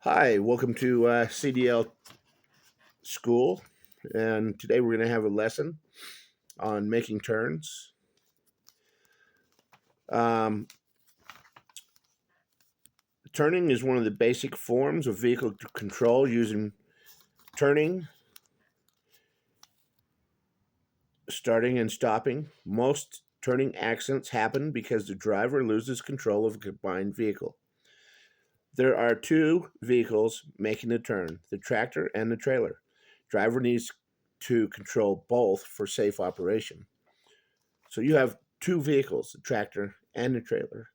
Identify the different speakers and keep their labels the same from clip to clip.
Speaker 1: Hi, welcome to CDL school. And today we're going to have a lesson on making turns. Um, Turning is one of the basic forms of vehicle control using turning, starting, and stopping. Most turning accidents happen because the driver loses control of a combined vehicle. There are two vehicles making a turn, the tractor and the trailer. Driver needs to control both for safe operation. So you have two vehicles, the tractor and the trailer.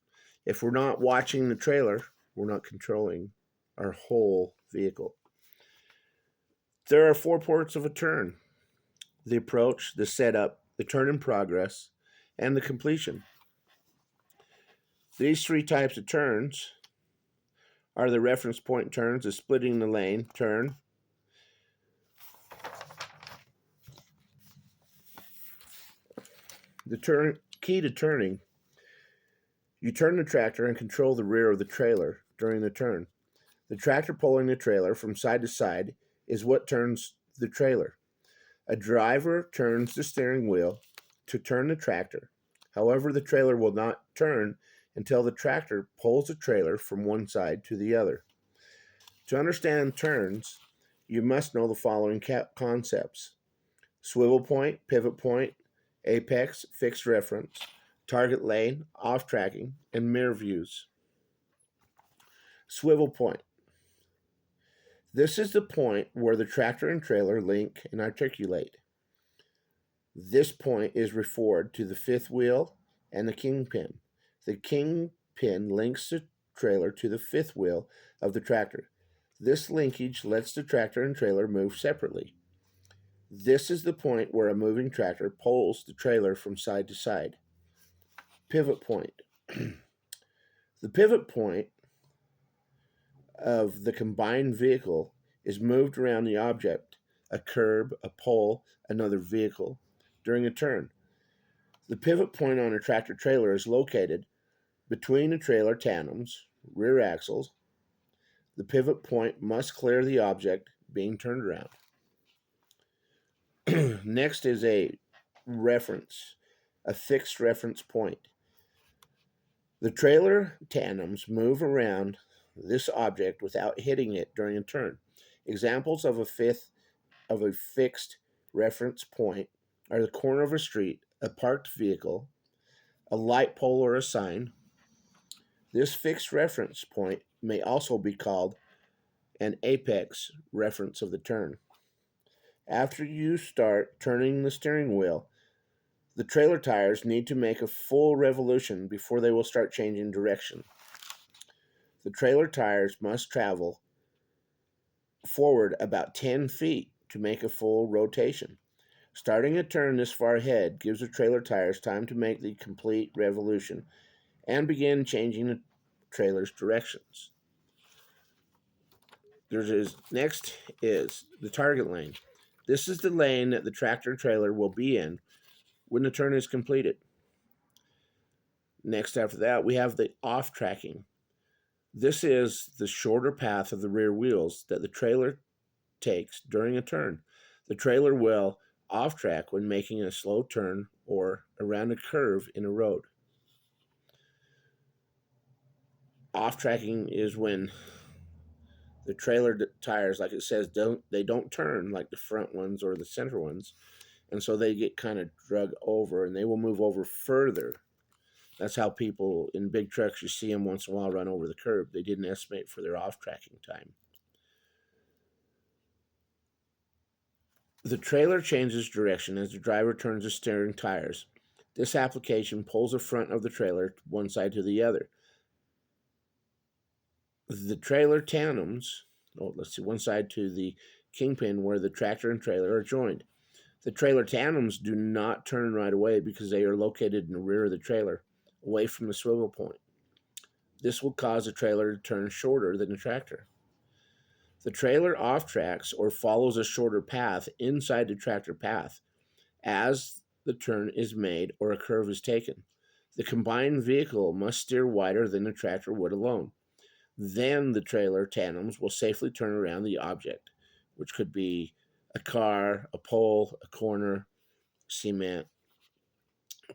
Speaker 1: If we're not watching the trailer, we're not controlling our whole vehicle. There are four parts of a turn: the approach, the setup, the turn in progress, and the completion. These three types of turns are the reference point turns, the splitting the lane turn, the turn key to turning. You turn the tractor and control the rear of the trailer during the turn. The tractor pulling the trailer from side to side is what turns the trailer. A driver turns the steering wheel to turn the tractor. However, the trailer will not turn until the tractor pulls the trailer from one side to the other. To understand turns, you must know the following concepts: swivel point, pivot point, apex, fixed reference, target lane, off tracking, and mirror views. Swivel point. This is the point where the tractor and trailer link and articulate. This point is referred to the fifth wheel and the kingpin. The kingpin links the trailer to the fifth wheel of the tractor. This linkage lets the tractor and trailer move separately. This is the point where a moving tractor pulls the trailer from side to side. Pivot point. The pivot point of the combined vehicle is moved around the object, a curb, a pole, another vehicle, during a turn. The pivot point on a tractor trailer is located between the trailer tandems, rear axles. The pivot point must clear the object being turned around. Next is a reference, a fixed reference point. The trailer tandems move around this object without hitting it during a turn. Examples of a fixed reference point are the corner of a street, a parked vehicle, a light pole or a sign. This fixed reference point may also be called an apex reference of the turn. After you start turning the steering wheel, the trailer tires need to make a full revolution before they will start changing direction. The trailer tires must travel forward about 10 feet to make a full rotation. Starting a turn this far ahead gives the trailer tires time to make the complete revolution and begin changing the trailer's directions. Next is the target lane. This is the lane that the tractor trailer will be in when the turn is completed. Next after that, we have the off tracking. This is the shorter path of the rear wheels that the trailer takes during a turn. The trailer will off track when making a slow turn or around a curve in a road. Off tracking is when the trailer tires, like it says, don't turn like the front ones or the center ones, and so they get kind of drug over and they will move over further. That's how people in big trucks, you see them once in a while run over the curb. They didn't estimate for their off tracking time. The trailer changes direction as the driver turns the steering tires. This application pulls the front of the trailer one side to the other. The trailer tandems, one side to the kingpin where the tractor and trailer are joined. The trailer tandems do not turn right away because they are located in the rear of the trailer, away from the swivel point. This will cause the trailer to turn shorter than the tractor. The trailer off tracks or follows a shorter path inside the tractor path as the turn is made or a curve is taken. The combined vehicle must steer wider than the tractor would alone. Then the trailer tandems will safely turn around the object, which could be a car, a pole, a corner, cement,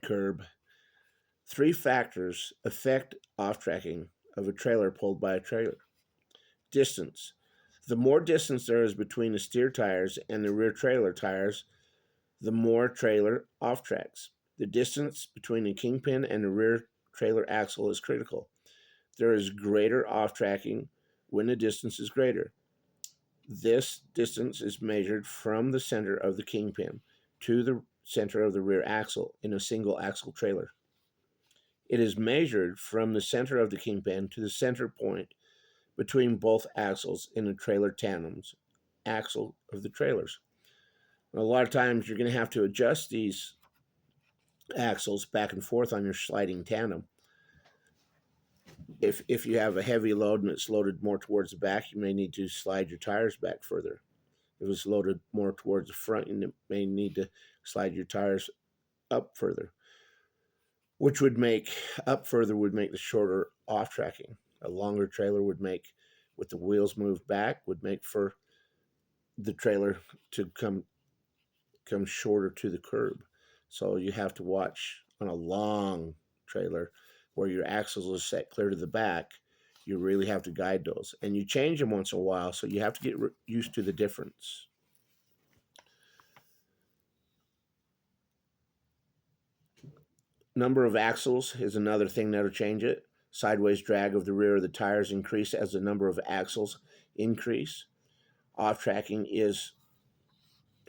Speaker 1: curb. Three factors affect off tracking of a trailer pulled by a trailer. Distance. The more distance there is between the steer tires and the rear trailer tires, the more trailer off tracks. The distance between the kingpin and the rear trailer axle is critical. There is greater off tracking when the distance is greater. This distance is measured from the center of the kingpin to the center of the rear axle in a single axle trailer. It is measured from the center of the kingpin to the center point between both axles in the trailer tandem's axle of the trailers. A lot of times you're going to have to adjust these axles back and forth on your sliding tandem. If you have a heavy load and it's loaded more towards the back, you may need to slide your tires back further. If it's loaded more towards the front, you may need to slide your tires up further, which would make up further would make the shorter off tracking. A longer trailer would make, with the wheels moved back, would make for the trailer to come shorter to the curb. So you have to watch on a long trailer where your axles are set clear to the back. You really have to guide those, and you change them once in a while, so you have to get used to the difference. Number of axles is another thing that'll change it. Sideways drag of the rear of the tires increase as the number of axles increase. Off tracking is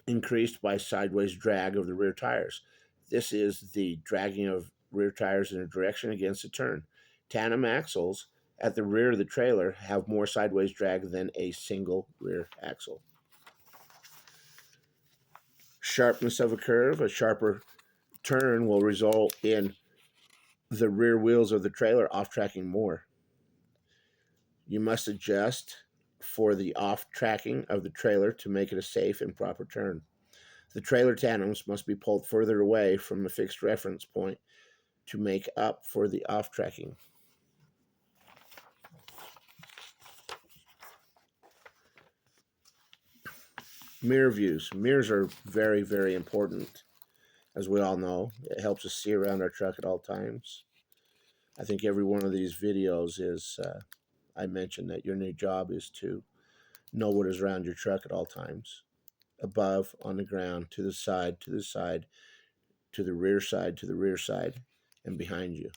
Speaker 1: increased by sideways drag of the rear tires. This is the dragging of rear tires in a direction against a turn. Tandem axles at the rear of the trailer have more sideways drag than a single rear axle. Sharpness of a curve. A sharper turn will result in the rear wheels of the trailer off tracking more. You must adjust for the off tracking of the trailer to make it a safe and proper turn. The trailer tandems must be pulled further away from the fixed reference point to make up for the off tracking. Mirror views. Mirrors are very, very important. As we all know, it helps us see around our truck at all times. I think every one of these videos is, I mentioned that your new job is to know what is around your truck at all times. Above, on the ground, to the side, to the side, to the rear side, to the rear side, and behind you.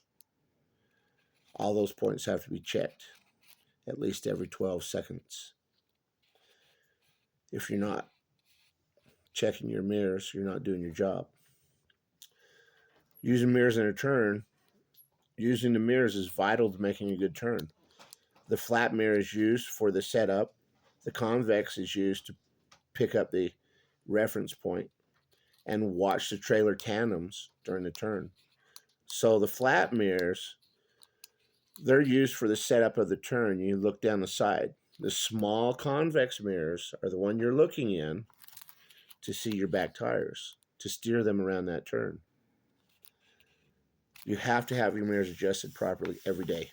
Speaker 1: All those points have to be checked at least every 12 seconds. If you're not checking your mirrors, you're not doing your job. Using mirrors in a turn, using the mirrors is vital to making a good turn. The flat mirror is used for the setup. The convex is used to pick up the reference point and watch the trailer tandems during the turn. So the flat mirrors, they're used for the setup of the turn. You look down the side. The small convex mirrors are the one you're looking in to see your back tires, to steer them around that turn. You have to have your mirrors adjusted properly every day.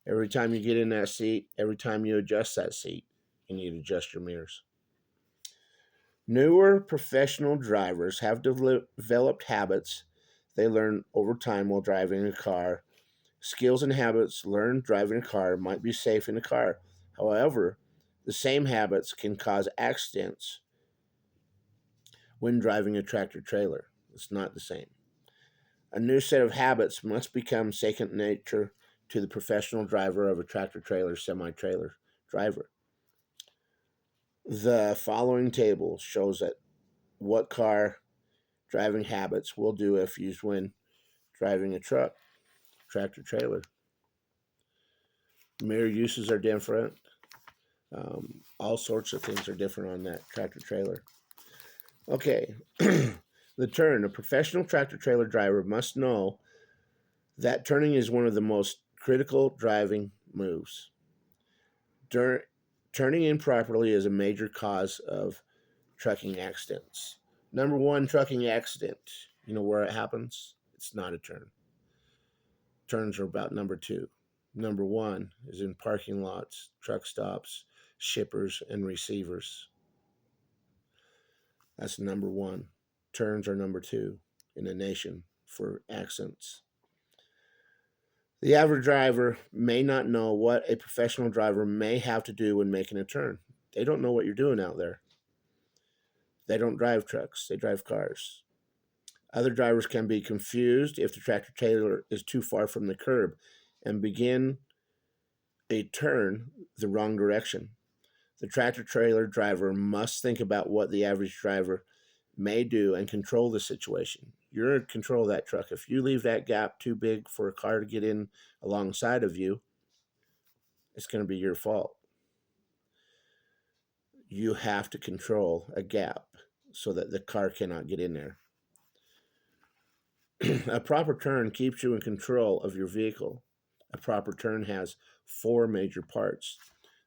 Speaker 1: Every time you get in that seat, every time you adjust that seat, you need to adjust your mirrors. Newer professional drivers have developed habits they learn over time while driving a car. Skills and habits learned driving a car might be safe in a car. However, the same habits can cause accidents when driving a tractor trailer. It's not the same. A new set of habits must become second nature to the professional driver of a tractor trailer, semi-trailer driver. The following table shows that what car driving habits will do if used when driving a truck, tractor trailer. Mirror uses are different. All sorts of things are different on that tractor trailer. Okay, the turn. A professional tractor trailer driver must know that turning is one of the most critical driving moves. Turning improperly is a major cause of trucking accidents. Number one trucking accident. You know where it happens? It's not a turn. Turns are about number two. Number one is in parking lots, truck stops, shippers, and receivers. That's number one. Turns are number two in the nation for accidents. The average driver may not know what a professional driver may have to do when making a turn. They don't know what you're doing out there. They don't drive trucks, they drive cars. Other drivers can be confused if the tractor trailer is too far from the curb and begin a turn the wrong direction. The tractor trailer driver must think about what the average driver may do and control the situation. You're in control of that truck. If you leave that gap too big for a car to get in alongside of you, it's going to be your fault. You have to control a gap so that the car cannot get in there. A proper turn keeps you in control of your vehicle. A proper turn has four major parts: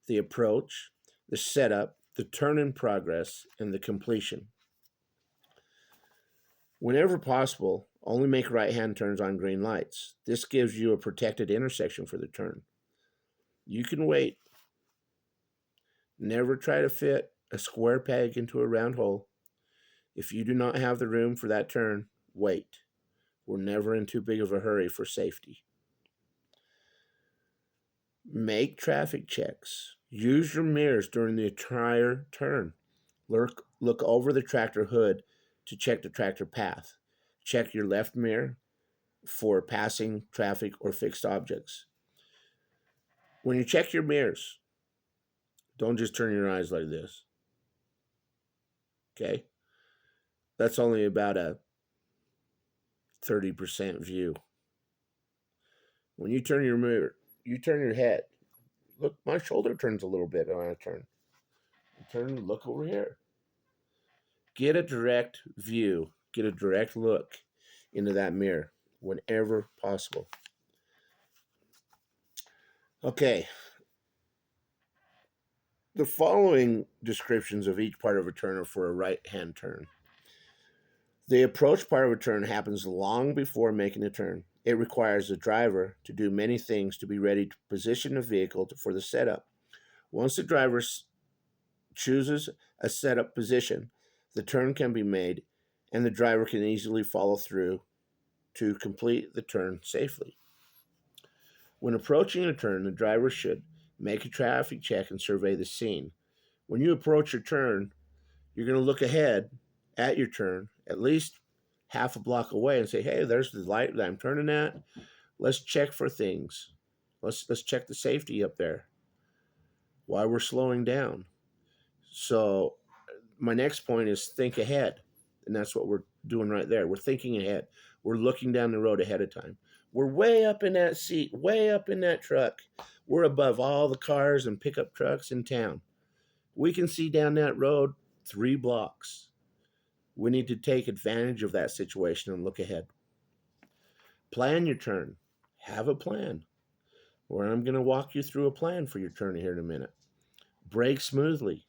Speaker 1: the approach, the setup, the turn in progress, and the completion. Whenever possible, only make right hand turns on green lights. This gives you a protected intersection for the turn. You can wait. Never try to fit a square peg into a round hole. If you do not have the room for that turn, wait. We're never in too big of a hurry for safety. Make traffic checks. Use your mirrors during the entire turn. Look over the tractor hood to check the tractor path. Check your left mirror for passing traffic or fixed objects. When you check your mirrors, don't just turn your eyes like this. Okay? That's only about a 30% view. When you turn your mirror, you turn your head. Look, my shoulder turns a little bit when I turn. Turn, look over here. Get a direct view, get a direct look into that mirror whenever possible. Okay, the following descriptions of each part of a turn are for a right hand turn. The approach part of a turn happens long before making a turn. It requires the driver to do many things to be ready to position the vehicle for the setup. Once the driver chooses a setup position, the turn can be made and the driver can easily follow through to complete the turn safely. When approaching a turn, the driver should make a traffic check and survey the scene. When you approach your turn, you're going to look ahead at your turn, at least half a block away, and say, "Hey, there's the light that I'm turning at. Let's check for things. Let's check the safety up there while we're slowing down." So my next point is think ahead, and that's what we're doing right there. We're thinking ahead. We're looking down the road ahead of time. We're way up in that seat, way up in that truck. We're above all the cars and pickup trucks in town. We can see down that road 3 blocks. We need to take advantage of that situation and look ahead. Plan your turn. Have a plan. Or I'm going to walk you through a plan for your turn here in a minute. Brake smoothly.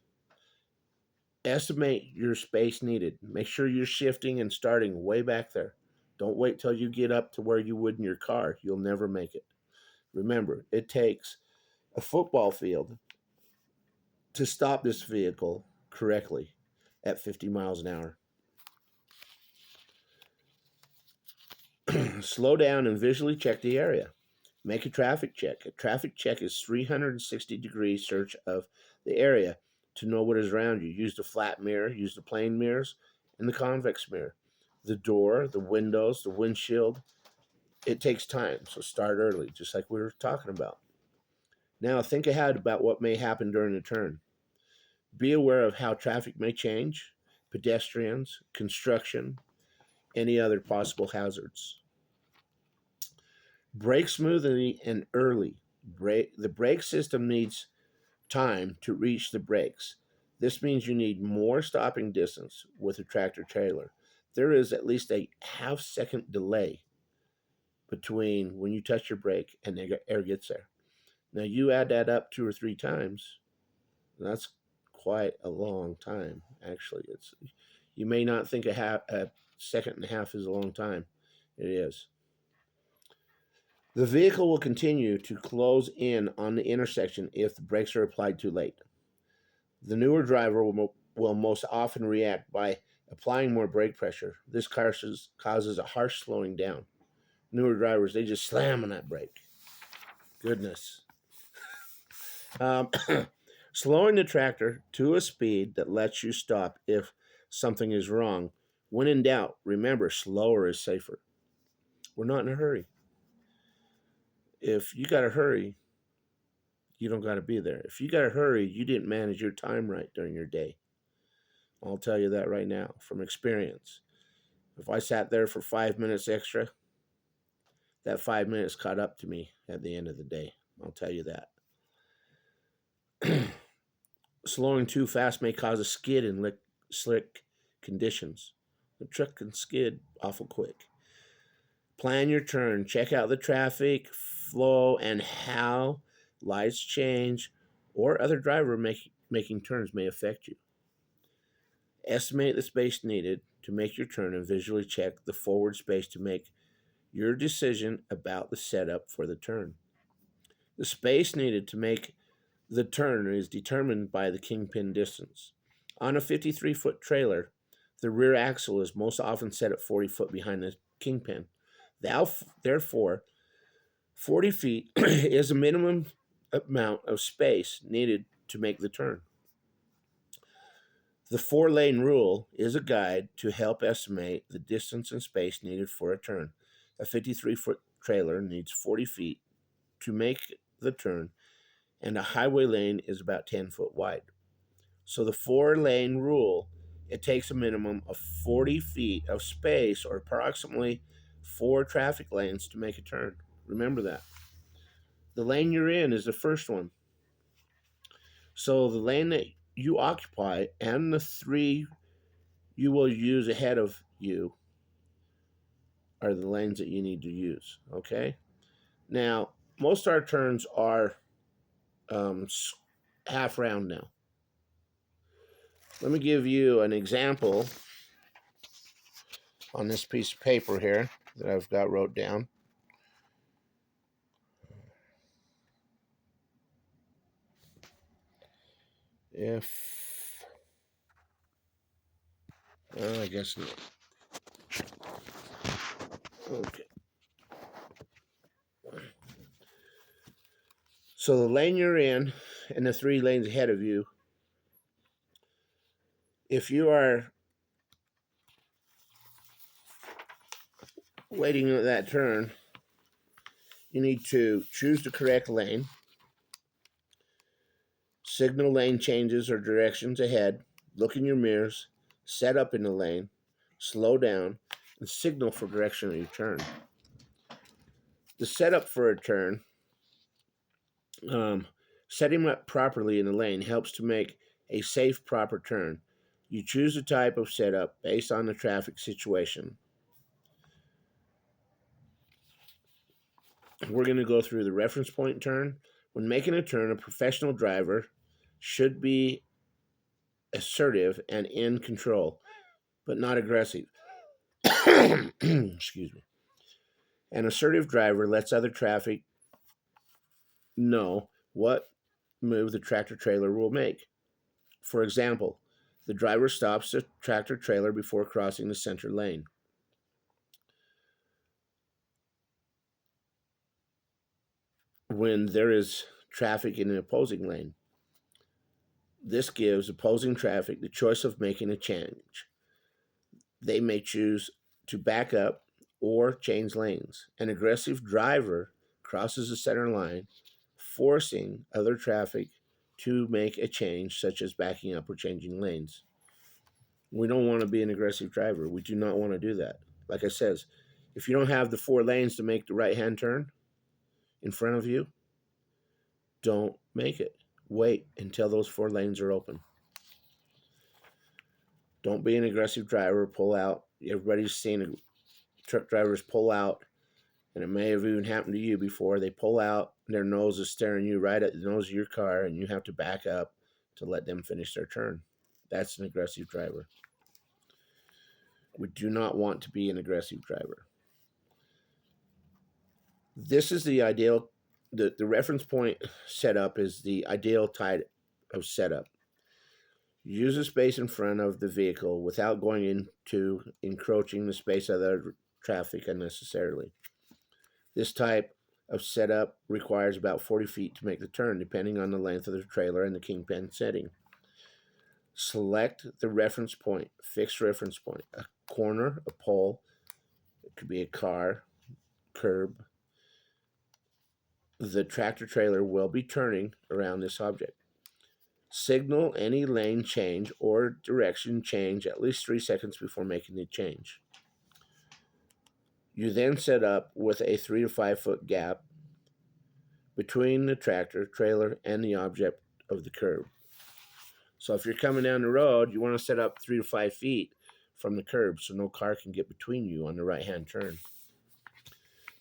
Speaker 1: Estimate your space needed. Make sure you're shifting and starting way back there. Don't wait till you get up to where you would in your car. You'll never make it. Remember, it takes a football field to stop this vehicle correctly at 50 miles an hour. Slow down and visually check the area. Make a traffic check. A traffic check is 360-degree search of the area to know what is around you. Use the flat mirror, use the plane mirrors, and the convex mirror. The door, the windows, the windshield. It takes time, so start early, just like we were talking about. Now think ahead about what may happen during the turn. Be aware of how traffic may change, pedestrians, construction, any other possible hazards. Brake smoothly and early. The brake system needs time to reach the brakes. This means you need more stopping distance with a tractor trailer. There is at least a half-second delay between when you touch your brake and the air gets there. Now you add that up 2 or 3 times, that's quite a long time. Actually, you may not think a second and a half is a long time. It is. The vehicle will continue to close in on the intersection if the brakes are applied too late. The newer driver will most often react by applying more brake pressure. This causes a harsh slowing down. Newer drivers, they just slam on that brake. Goodness. Um, Slowing the tractor to a speed that lets you stop if something is wrong. When in doubt, remember slower is safer. We're not in a hurry. If you got to hurry, you don't got to be there. If you got to hurry, you didn't manage your time right during your day. I'll tell you that right now from experience. If I sat there for 5 minutes extra, that 5 minutes caught up to me at the end of the day. I'll tell you that. Slowing too fast may cause a skid in slick conditions. The truck can skid awful quick. Plan your turn. Check out the traffic flow and how lights change or other driver making turns may affect you. Estimate the space needed to make your turn and visually check the forward space to make your decision about the setup for the turn. The space needed to make the turn is determined by the kingpin distance. On a 53-foot trailer, the rear axle is most often set at 40 foot behind the kingpin. Therefore, 40 feet is a minimum amount of space needed to make the turn. The 4-lane rule is a guide to help estimate the distance and space needed for a turn. A 53-foot trailer needs 40 feet to make the turn, and a highway lane is about 10 foot wide. So the 4-lane rule, it takes a minimum of 40 feet of space or approximately 4 traffic lanes to make a turn. Remember that. The lane you're in is the first one. So the lane that you occupy and the 3 you will use ahead of you are the lanes that you need to use. Okay? Now, most of our turns are um, half round now. Let me give you an example on this piece of paper here that I've got wrote down. If I guess not. Okay. So the lane you're in and the 3 lanes ahead of you, if you are waiting at that turn, you need to choose the correct lane, signal lane changes or directions ahead, look in your mirrors, set up in the lane, slow down, and signal for direction of your turn. The setup for a turn, setting up properly in the lane helps to make a safe, proper turn. You choose a type of setup based on the traffic situation. We're going to go through the reference point turn. When making a turn, a professional driver should be assertive and in control, but not aggressive. Excuse me. An assertive driver lets other traffic know what move the tractor trailer will make. For example, the driver stops the tractor trailer before crossing the center lane. When there is traffic in the opposing lane, this gives opposing traffic the choice of making a change. They may choose to back up or change lanes. An aggressive driver crosses the center line, forcing other traffic to make a change, such as backing up or changing lanes. We don't want to be an aggressive driver. We do not want to do that. Like I says, if you don't have the 4 lanes to make the right-hand turn in front of you, don't make it. Wait until those 4 lanes are open. Don't be an aggressive driver. Pull out. Everybody's seen truck drivers pull out, and it may have even happened to you before. They pull out, and their nose is staring you right at the nose of your car, and you have to back up to let them finish their turn. That's an aggressive driver. We do not want to be an aggressive driver. This is the ideal, the reference point setup is the ideal type of setup. Use the space in front of the vehicle without going into encroaching the space of other traffic unnecessarily. This type of setup requires about 40 feet to make the turn, depending on the length of the trailer and the kingpin setting. Select the reference point, fixed reference point, a corner, a pole, it could be a car, curb. The tractor trailer will be turning around this object. Signal any lane change or direction change at least 3 seconds before making the change. You then set up with a 3 to 5 foot gap between the tractor trailer and the object of the curb. So if you're coming down the road, you want to set up 3 to 5 feet from the curb so no car can get between you on the right hand turn.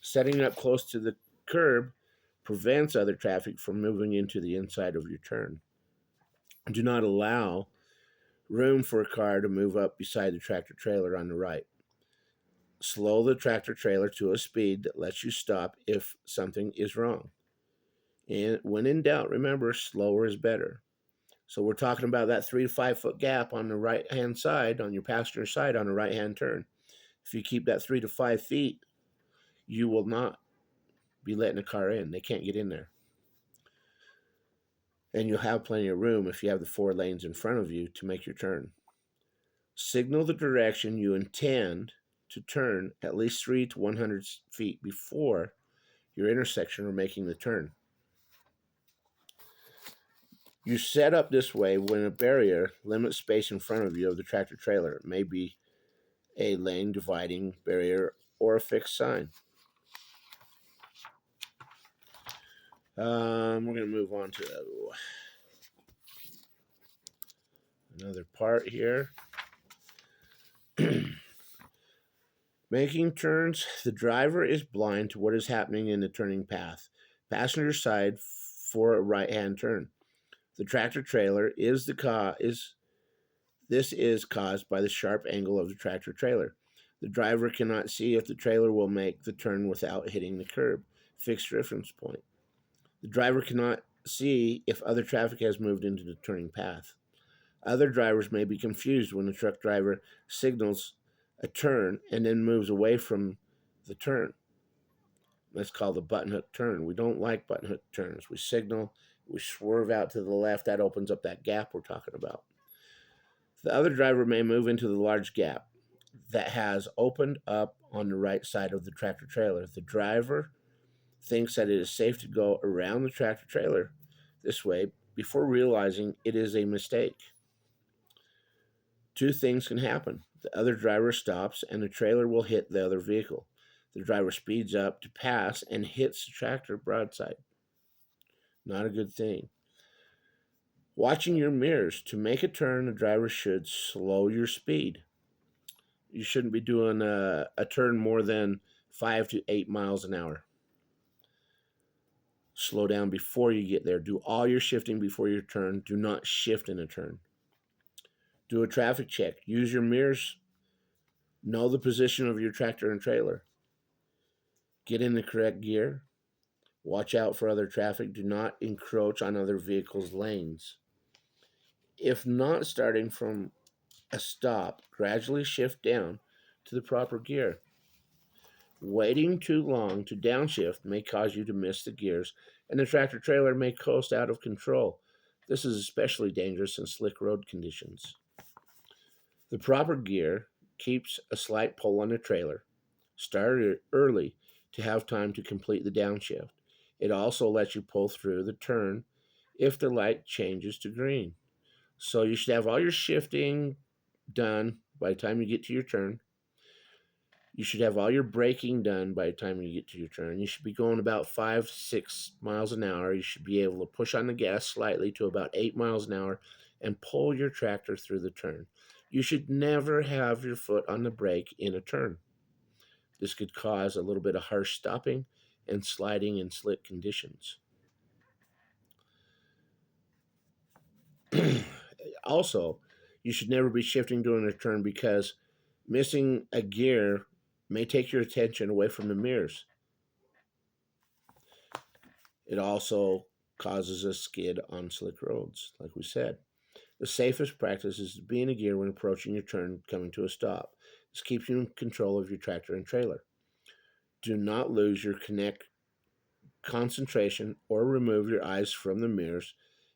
Speaker 1: Setting up close to the curb prevents other traffic from moving into the inside of your turn. Do not allow room for a car to move up beside the tractor trailer on the right. Slow the tractor trailer to a speed that lets you stop if something is wrong. And when in doubt, remember, slower is better. So we're talking about that 3 to 5 foot gap on the right hand side, on your passenger side on the right hand turn. If you keep that 3 to 5 feet, you will not be letting a car in. They can't get in there. And you'll have plenty of room if you have the 4 lanes in front of you to make your turn. Signal the direction you intend to turn at least 3 to 100 feet before your intersection or making the turn. You set up this way when a barrier limits space in front of you of the tractor trailer. It may be a lane dividing barrier or a fixed sign. We're going to move on to another part here. Making turns, the driver is blind to what is happening in the turning path. Passenger side for a right-hand turn. The tractor trailer is this is caused by the sharp angle of the tractor trailer. The driver cannot see if the trailer will make the turn without hitting the curb. Fixed reference point. The driver cannot see if other traffic has moved into the turning path. Other drivers may be confused when the truck driver signals a turn and then moves away from the turn. That's called a button hook turn. We don't like button hook turns. We signal, we swerve out to the left. That opens up that gap we're talking about. The other driver may move into the large gap that has opened up on the right side of the tractor trailer. The driver thinks that it is safe to go around the tractor trailer this way before realizing it is a mistake. 2 things can happen. The other driver stops and the trailer will hit the other vehicle. The driver speeds up to pass and hits the tractor broadside. Not a good thing. Watching your mirrors. To make a turn, the driver should slow your speed. You shouldn't be doing a turn more than 5 to 8 miles an hour. Slow down before you get there. Do all your shifting before your turn. Do not shift in a turn. Do a traffic check. Use your mirrors. Know the position of your tractor and trailer. Get in the correct gear. Watch out for other traffic. Do not encroach on other vehicles' lanes. If not starting from a stop, gradually shift down to the proper gear. Waiting too long to downshift may cause you to miss the gears, and the tractor trailer may coast out of control. This is especially dangerous in slick road conditions. The proper gear keeps a slight pull on the trailer. Start early to have time to complete the downshift. It also lets you pull through the turn if the light changes to green. So you should have all your shifting done by the time you get to your turn. You should have all your braking done by the time you get to your turn. You should be going about 5 to 6 miles an hour. You should be able to push on the gas slightly to about 8 miles an hour and pull your tractor through the turn. You should never have your foot on the brake in a turn. This could cause a little bit of harsh stopping and sliding in slick conditions. Also, you should never be shifting during a turn because missing a gear may take your attention away from the mirrors. It also causes a skid on slick roads, like we said. The safest practice is to be in a gear when approaching your turn coming to a stop. This keeps you in control of your tractor and trailer. Do not lose your connect concentration or remove your eyes from the mirrors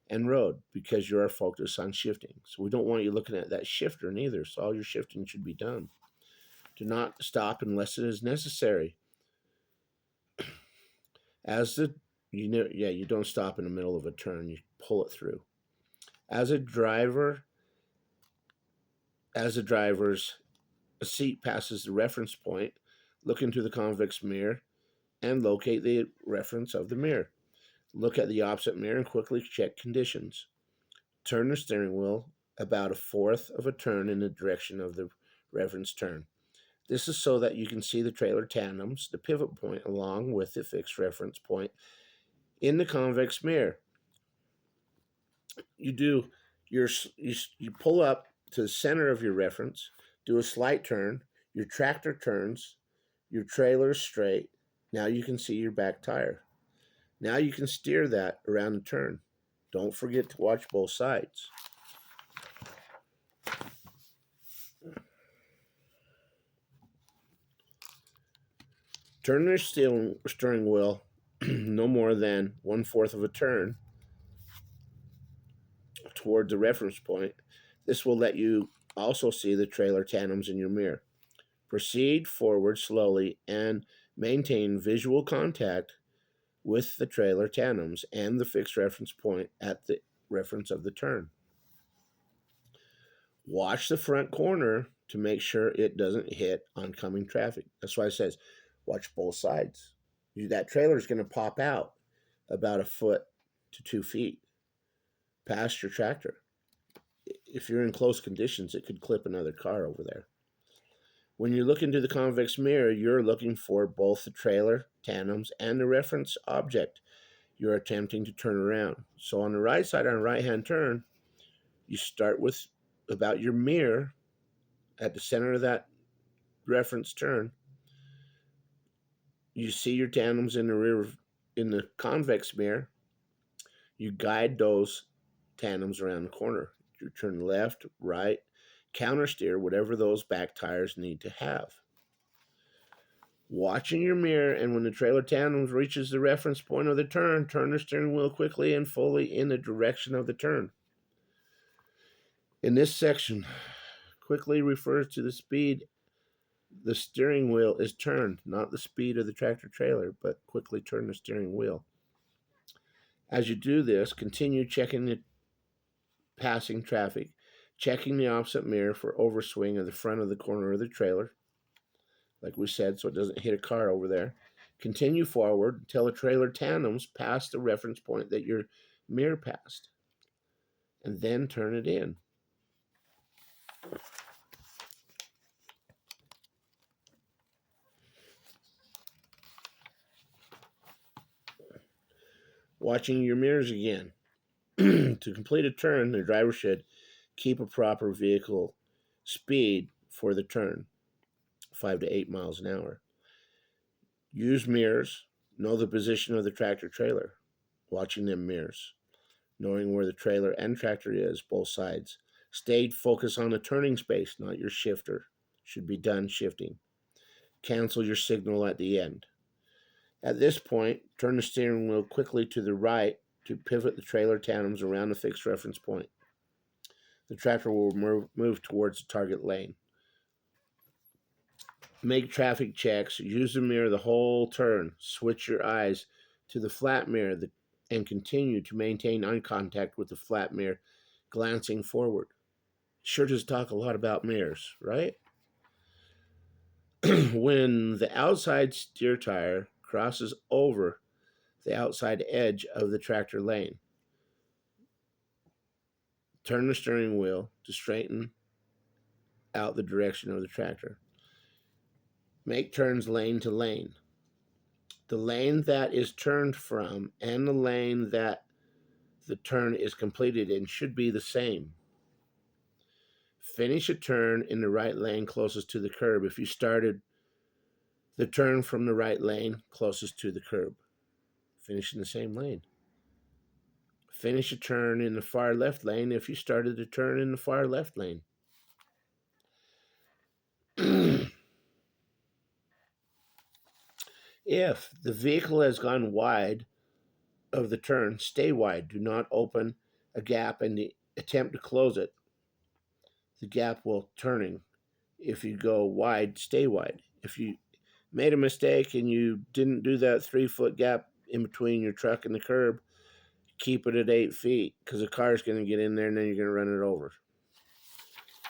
Speaker 1: and road because you are focused on shifting. So we don't want you looking at that shifter neither. So all your shifting should be done. Do not stop unless it is necessary. As the you don't stop in the middle of a turn. You pull it through. As a driver, as the driver's seat passes the reference point, look into the convex mirror and locate the reference of the mirror. Look at the opposite mirror and quickly check conditions. Turn the steering wheel about a fourth of a turn in the direction of the reference turn. This is so that you can see the trailer tandems, the pivot point, along with the fixed reference point in the convex mirror. You pull up to the center of your reference, do a slight turn, your tractor turns, your trailer is straight. Now you can see your back tire. Now you can steer that around the turn. Don't forget to watch both sides. Turn your steering wheel no more than 1/4 of a turn toward the reference point. This will let you also see the trailer tandems in your mirror. Proceed forward slowly and maintain visual contact with the trailer tandems and the fixed reference point at the reference of the turn. Watch the front corner to make sure it doesn't hit oncoming traffic. That's why it says watch both sides. That trailer is going to pop out about a foot to 2 feet past your tractor. If you're in close conditions, it could clip another car over there. When you look into the convex mirror, you're looking for both the trailer, tandems, and the reference object you're attempting to turn around. So on the right side, on a right-hand turn, you start with about your mirror at the center of that reference turn. You see your tandems in the rear in the convex mirror. You guide those tandems around the corner. You turn left, right, counter steer, whatever those back tires need to have. Watching your mirror, and when the trailer tandem reaches the reference point of the turn the steering wheel quickly and fully in the direction of the turn. In this section, quickly refers to the speed the steering wheel is turned, not the speed of the tractor trailer, but quickly turn the steering wheel. As you do this, continue checking the passing traffic, checking the opposite mirror for overswing of the front of the corner of the trailer, like we said, so it doesn't hit a car over there. Continue forward until the trailer tandems past the reference point that your mirror passed, and then turn it in. Watching your mirrors again. To complete a turn, the driver should keep a proper vehicle speed for the turn, 5 to 8 miles an hour. Use mirrors. Know the position of the tractor trailer. Watching them mirrors. Knowing where the trailer and tractor is, both sides. Stay focused on the turning space, not your shifter. Should be done shifting. Cancel your signal at the end. At this point, turn the steering wheel quickly to the right to pivot the trailer tandems around the fixed reference point. The tractor will move towards the target lane. Make traffic checks. Use the mirror the whole turn. Switch your eyes to the flat mirror and continue to maintain eye contact with the flat mirror, glancing forward. Sure does talk a lot about mirrors, right? When the outside steer tire crosses over the outside edge of the tractor lane, turn the steering wheel to straighten out the direction of the tractor. Make turns lane to lane. The lane that is turned from and the lane that the turn is completed in should be the same. Finish a turn in the right lane closest to the curb if you started the turn from the right lane closest to the curb. finish in the same lane. Finish a turn in the far left lane if you started a turn in the far left lane. If the vehicle has gone wide of the turn, stay wide. Do not open a gap and attempt to close it. The gap will turning. If you go wide, stay wide. If you made a mistake and you didn't do that 3-foot gap in between your truck and the curb, keep it at 8 feet because the car is going to get in there and then you're going to run it over.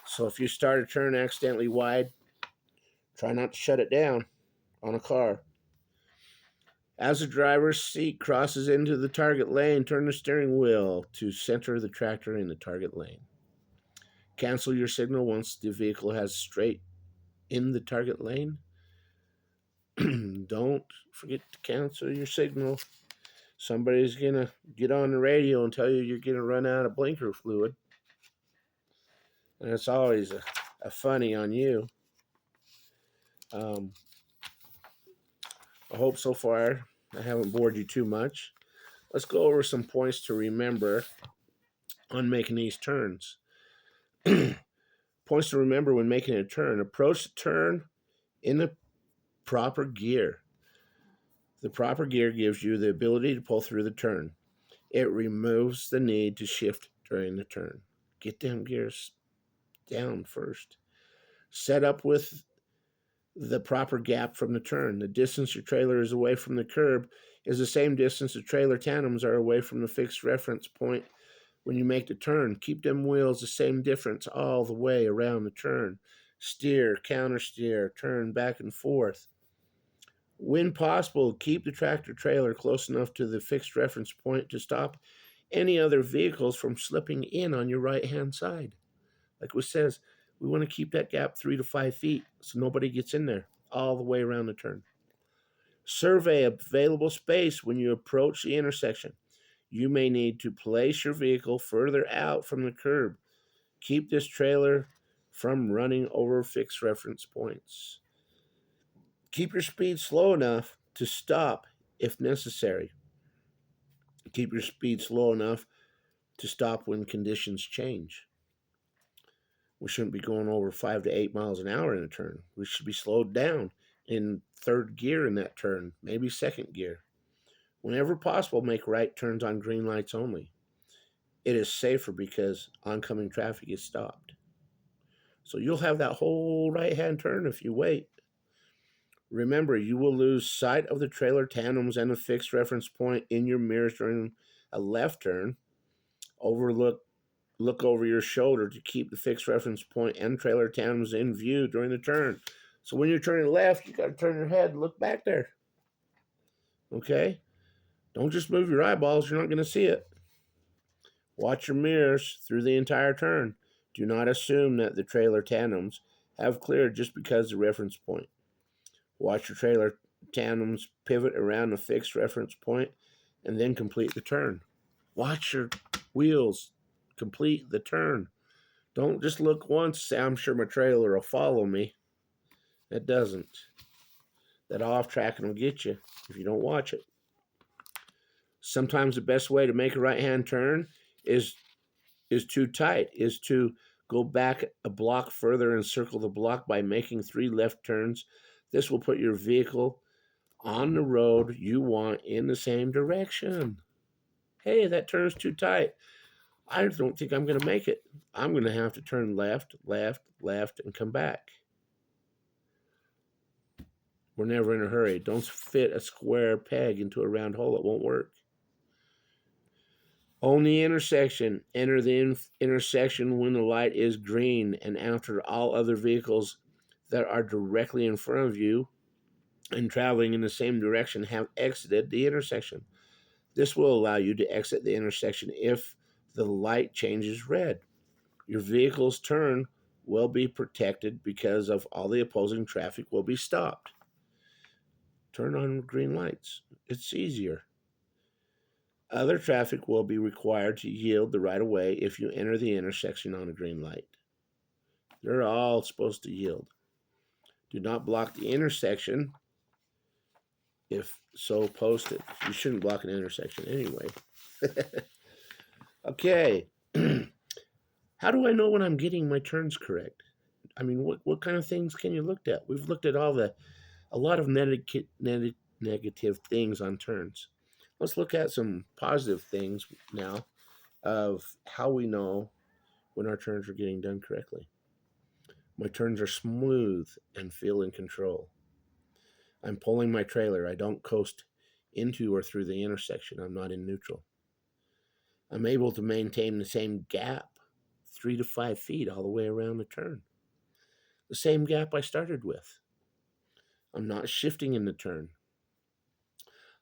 Speaker 1: So if you start a turn accidentally wide, try not to shut it down on a car. As the driver's seat crosses into the target lane, turn the steering wheel to center the tractor in the target lane. Cancel your signal once the vehicle has straight in the target lane. Don't forget to cancel your signal. Somebody's going to get on the radio and tell you you're going to run out of blinker fluid. And it's always a funny on you. I hope so far I haven't bored you too much. Let's go over some points to remember on making these turns. Points to remember when making a turn. Approach the turn in the proper gear. The proper gear gives you the ability to pull through the turn. It removes the need to shift during the turn. Get them gears down first. Set up with the proper gap from the turn. The distance your trailer is away from the curb is the same distance the trailer tandems are away from the fixed reference point when you make the turn. Keep them wheels the same difference all the way around the turn. Steer, counter steer, turn back and forth. When possible, keep the tractor trailer close enough to the fixed reference point to stop any other vehicles from slipping in on your right-hand side. Like it says, we want to keep that gap 3 to 5 feet so nobody gets in there all the way around the turn. Survey available space when you approach the intersection. You may need to place your vehicle further out from the curb. Keep this trailer from running over fixed reference points. Keep your speed slow enough to stop if necessary. Keep your speed slow enough to stop when conditions change. We shouldn't be going over 5 to 8 miles an hour in a turn. We should be slowed down in third gear in that turn, maybe second gear. Whenever possible, make right turns on green lights only. It is safer because oncoming traffic is stopped. So you'll have that whole right-hand turn if you wait. Remember, you will lose sight of the trailer tandems and the fixed reference point in your mirrors during a left turn. Look over your shoulder to keep the fixed reference point and trailer tandems in view during the turn. So when you're turning left, you got to turn your head and look back there. Okay? Don't just move your eyeballs. You're not going to see it. Watch your mirrors through the entire turn. Do not assume that the trailer tandems have cleared just because of the reference point. Watch your trailer tandems pivot around the fixed reference point and then complete the turn. Watch your wheels complete the turn. Don't just look once and say, I'm sure my trailer will follow me. It doesn't. That off tracking will get you if you don't watch it. Sometimes the best way to make a right-hand turn is to go back a block further and circle the block by making 3 left turns. This will put your vehicle on the road you want in the same direction. Hey, that turn's too tight. I don't think I'm going to make it. I'm going to have to turn left, left, left, and come back. We're never in a hurry. Don't fit a square peg into a round hole. It won't work. On the intersection, enter the intersection when the light is green and after all other vehicles that are directly in front of you and traveling in the same direction have exited the intersection. This will allow you to exit the intersection if the light changes red. Your vehicle's turn will be protected because of all the opposing traffic will be stopped. Turn on green lights. It's easier. Other traffic will be required to yield the right of way if you enter the intersection on a green light. They're all supposed to yield. Do not block the intersection If so, post it. You shouldn't block an intersection anyway. Okay. How do I know when I'm getting my turns correct? I mean, what kind of things can you look at? We've looked at a lot of negative things on turns. Let's look at some positive things now of how we know when our turns are getting done correctly. My turns are smooth and feel in control. I'm pulling my trailer. I don't coast into or through the intersection. I'm not in neutral. I'm able to maintain the same gap, 3 to 5 feet, all the way around the turn. The same gap I started with. I'm not shifting in the turn.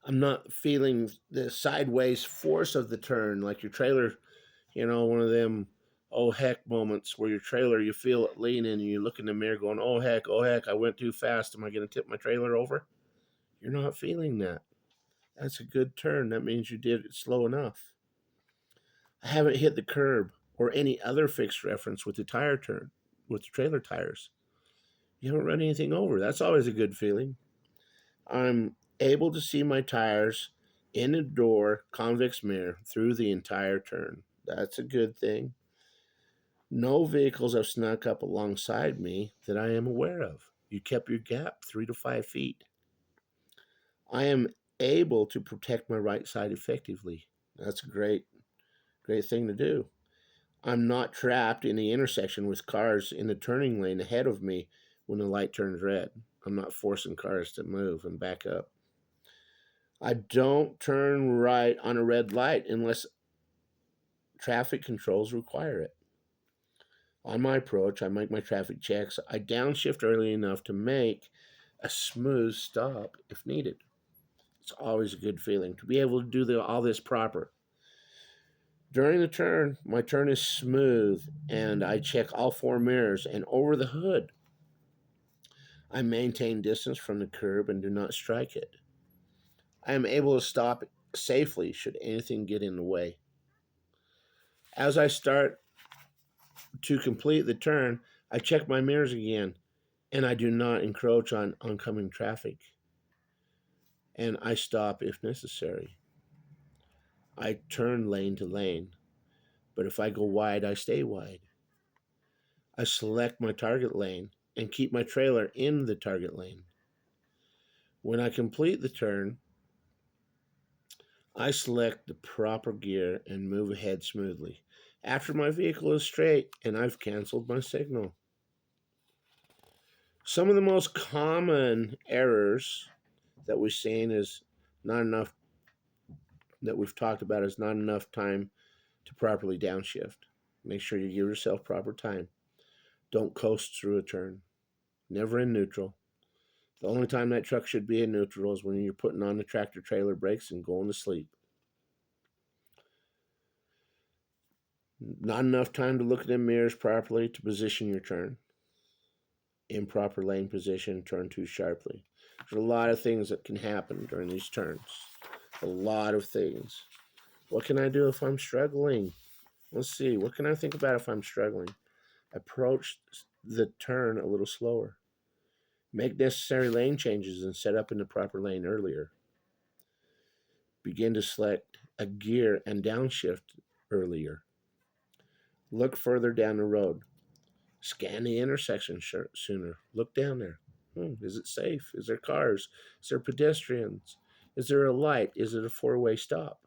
Speaker 1: I'm not feeling the sideways force of the turn like your trailer, one of them oh heck moments where your trailer, you feel it leaning and you look in the mirror going, oh heck, I went too fast. Am I going to tip my trailer over? You're not feeling that. That's a good turn. That means you did it slow enough. I haven't hit the curb or any other fixed reference with the tire turn, with the trailer tires. You haven't run anything over. That's always a good feeling. I'm able to see my tires in the door convex mirror through the entire turn. That's a good thing. No vehicles have snuck up alongside me that I am aware of. You kept your gap 3 to 5 feet. I am able to protect my right side effectively. That's a great thing to do. I'm not trapped in the intersection with cars in the turning lane ahead of me when the light turns red. I'm not forcing cars to move and back up. I don't turn right on a red light unless traffic controls require it. On my approach, I make my traffic checks. I downshift early enough to make a smooth stop if needed. It's always a good feeling to be able to do all this proper. During the turn, my turn is smooth and I check all four mirrors and over the hood. I maintain distance from the curb and do not strike it. I am able to stop safely should anything get in the way. As I start to complete the turn, I check my mirrors again and I do not encroach on oncoming traffic. And I stop if necessary. I turn lane to lane, but if I go wide, I stay wide. I select my target lane and keep my trailer in the target lane. When I complete the turn, I select the proper gear and move ahead smoothly. After my vehicle is straight and I've canceled my signal. Some of the most common errors that we've seen is not enough, that we've talked about, is not enough time to properly downshift. Make sure you give yourself proper time. Don't coast through a turn. Never in neutral. The only time that truck should be in neutral is when you're putting on the tractor trailer brakes and going to sleep. Not enough time to look at them mirrors properly to position your turn. Improper lane position, turn too sharply. There's a lot of things that can happen during these turns. A lot of things. What can I do if I'm struggling? Let's see. What can I think about if I'm struggling? Approach the turn a little slower. Make necessary lane changes and set up in the proper lane earlier. Begin to select a gear and downshift earlier. Look further down the road. Scan the intersection sooner. Look down there. Is it safe? Is there cars? Is there pedestrians? Is there a light? Is it a four-way stop?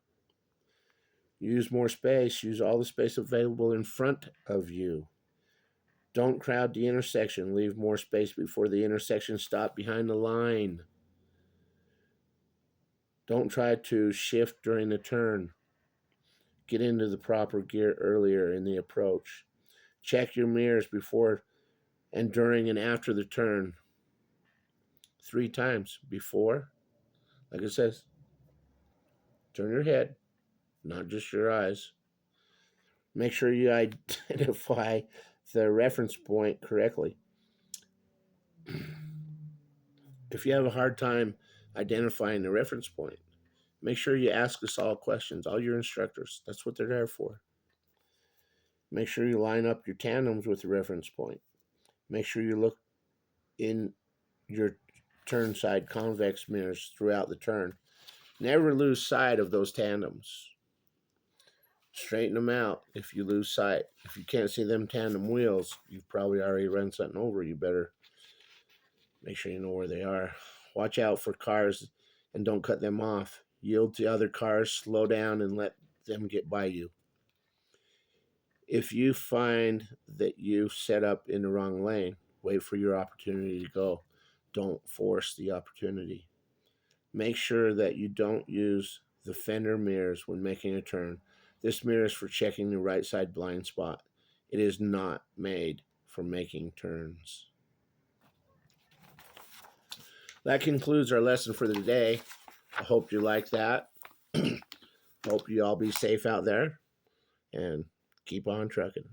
Speaker 1: Use more space. Use all the space available in front of you. Don't crowd the intersection. Leave more space before the intersection stop behind the line. Don't try to shift during the turn. Get into the proper gear earlier in the approach. Check your mirrors before and during and after the turn 3 times. Before, like it says, turn your head, not just your eyes. Make sure you identify the reference point correctly. If you have a hard time identifying the reference point, make sure you ask us all questions, all your instructors. That's what they're there for. Make sure you line up your tandems with the reference point. Make sure you look in your turn side convex mirrors throughout the turn. Never lose sight of those tandems. Straighten them out if you lose sight. If you can't see them tandem wheels, you've probably already run something over. You better make sure you know where they are. Watch out for cars and don't cut them off. Yield to other cars, slow down, and let them get by you. If you find that you've set up in the wrong lane, wait for your opportunity to go. Don't force the opportunity. Make sure that you don't use the fender mirrors when making a turn. This mirror is for checking the right side blind spot. It is not made for making turns. That concludes our lesson for the day. I hope you like that. Hope you all be safe out there and keep on trucking.